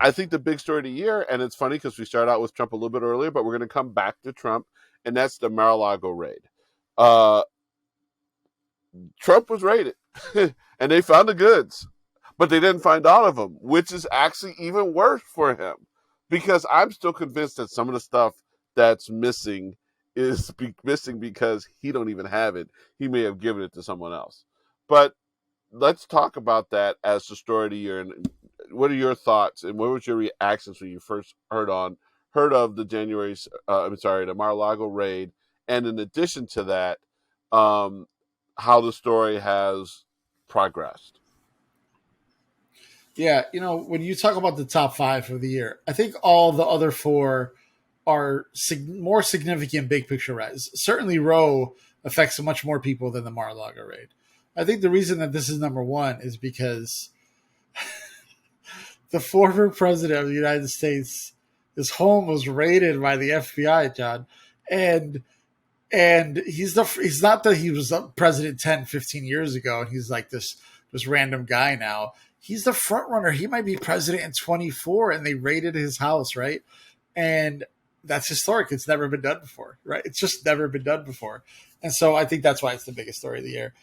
I think the big story of the year, and it's funny because we started out with Trump a little bit earlier, but we're going to come back to Trump, and that's the Mar-a-Lago raid. Uh, Trump was raided, and they found the goods, but they didn't find all of them, which is actually even worse for him, because I'm still convinced that some of the stuff that's missing is missing because he don't even have it. He may have given it to someone else. But let's talk about that as the story of the year. And what are your thoughts, and what was your reactions when you first heard of the the Mar-a-Lago raid, and in addition to that, um, how the story has progressed? Yeah, when you talk about the top five for the year, I think all the other four are more significant big picture rise. Certainly, Roe affects much more people than the Mar-a-Lago raid. I think the reason that this is number one is because the former president of the United States, his home was raided by the FBI, John, and he's not that he was president 10, 15 years ago, and he's like this random guy now. He's the front runner. He might be president in 24, and they raided his house, right? And that's historic. It's never been done before, right? It's just never been done before. And so I think that's why it's the biggest story of the year.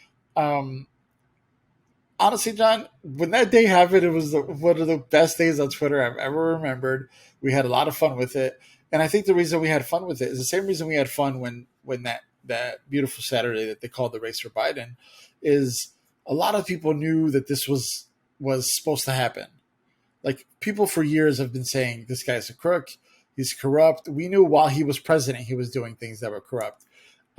Honestly, John, when that day happened, it was one of the best days on Twitter I've ever remembered. We had a lot of fun with it. And I think the reason we had fun with it is the same reason we had fun when that beautiful Saturday that they called the race for Biden is a lot of people knew that this was supposed to happen. Like, people for years have been saying this guy's a crook, he's corrupt. We knew while he was president he was doing things that were corrupt,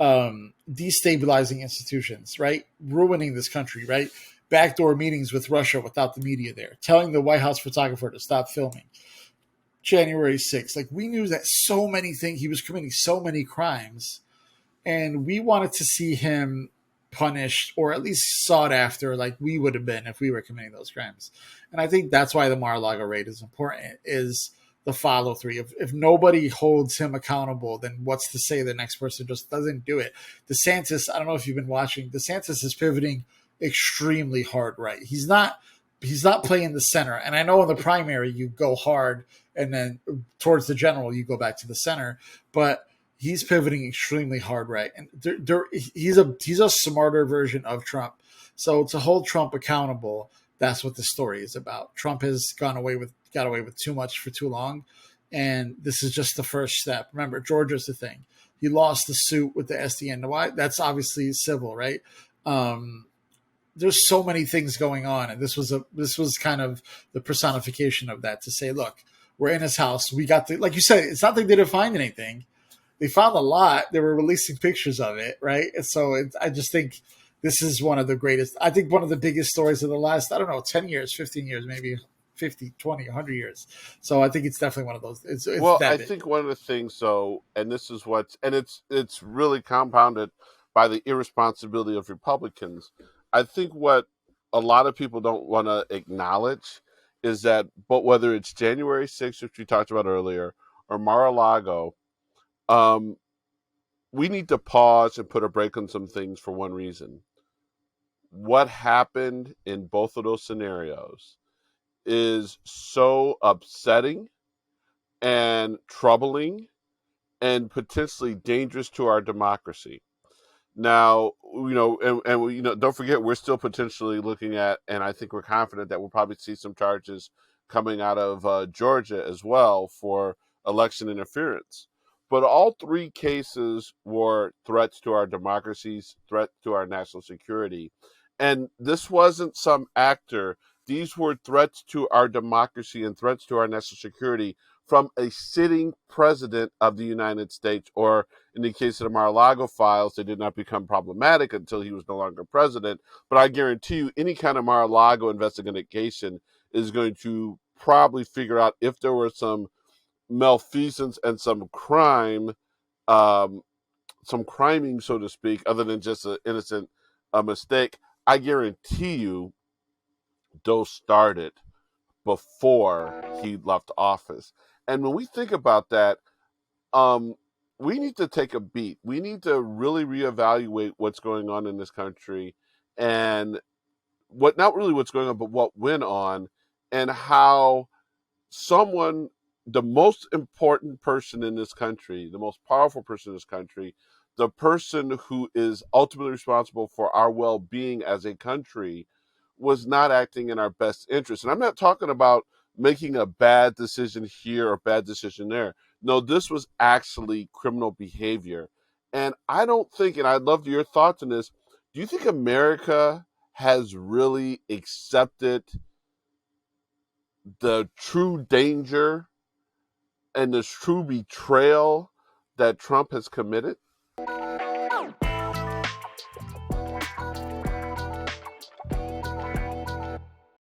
destabilizing institutions, right? Ruining this country, right? Backdoor meetings with Russia without the media there, telling the White House photographer to stop filming. January 6th, like, we knew that so many things, he was committing so many crimes, and we wanted to see him punished or at least sought after, like we would have been if we were committing those crimes. And I think that's why the Mar-a-Lago raid is important, is the follow through. If nobody holds him accountable, then what's to say the next person just doesn't do it? DeSantis, I don't know if you've been watching, DeSantis is pivoting extremely hard right. He's not playing the center. And I know in the primary you go hard, and then towards the general you go back to the center, but he's pivoting extremely hard right. And he's a smarter version of Trump. So to hold Trump accountable, that's what the story is about. Trump has got away with too much for too long, and this is just the first step. Remember, Georgia's the thing. He lost the suit with the SDNY. That's obviously civil, right? There's so many things going on, and this was kind of the personification of that, to say, look, we're in his house. We got like you said, it's not that they didn't find anything. They found a lot. They were releasing pictures of it, right? And so I just think this is one of the greatest, I think one of the biggest stories of the last, I don't know, 10 years, 15 years, maybe 50, 20, 100 years. So I think it's definitely one of those. It's Well, that I big. think one of the things, so, and this is it's really compounded by the irresponsibility of Republicans. I think what a lot of people don't want to acknowledge is that, but whether it's January 6th, which we talked about earlier, or Mar-a-Lago, um, we need to pause and put a break on some things for one reason. What happened in both of those scenarios is so upsetting and troubling and potentially dangerous to our democracy. Now, don't forget, we're still potentially looking at, and I think we're confident that we'll probably see some charges coming out of Georgia as well for election interference. But all three cases were threats to our democracies, threat to our national security. And this wasn't some actor. These were threats to our democracy and threats to our national security from a sitting president of the United States, or in the case of the Mar-a-Lago files, they did not become problematic until he was no longer president. But I guarantee you, any kind of Mar-a-Lago investigation is going to probably figure out if there were some malfeasance and some crime, some criming, so to speak, other than just an innocent mistake. I guarantee you those started before he left office. And when we think about that, we need to take a beat. We need to really reevaluate what's going on in this country, and not really what's going on, but what went on, and how someone, the most important person in this country, the most powerful person in this country, the person who is ultimately responsible for our well-being as a country, was not acting in our best interest. And I'm not talking about making a bad decision here or bad decision there. No, this was actually criminal behavior. And I don't think, and I'd love your thoughts on this, do you think America has really accepted the true danger and the true betrayal that Trump has committed?